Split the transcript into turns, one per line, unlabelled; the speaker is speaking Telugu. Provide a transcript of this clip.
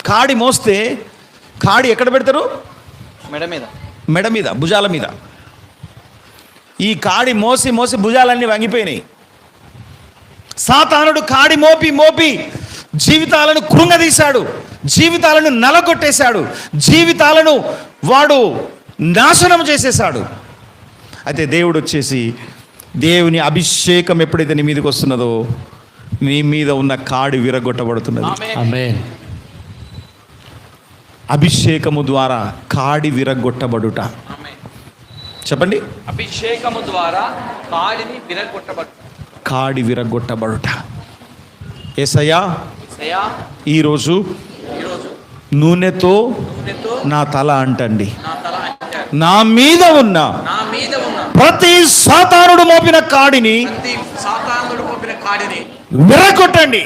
కాడి మోస్తే కాడి ఎక్కడ పెడతారు? మెడ మీద, భుజాల మీద. ఈ కాడి మోసి మోసి భుజాలన్నీ వంగిపోయినాయి. సాతానుడు కాడి మోపి మోపి జీవితాలను కృంగదీశాడు, జీవితాలను నలగొట్టేశాడు, జీవితాలను వాడు నాశనం చేసేశాడు. అయితే దేవుడు వచ్చేసి, దేవుని అభిషేకం ఎప్పుడైతే నీ మీదకి వస్తున్నదో నీ మీద ఉన్న కాడి విరగొట్టబడుతున్నది.
ఆమేన్.
అభిషేకము ద్వారా కాడి విరగొట్టబడుట. చెప్పండి,
అభిషేకము ద్వారా
కాడి విరగొట్టబడుట. యేసయ్యా, ఈరోజు నూనెతో నా తల అంటండి. నా మీద ఉన్న ప్రతి సాతానుడు మోపిన కాడిని విరగొట్టండి.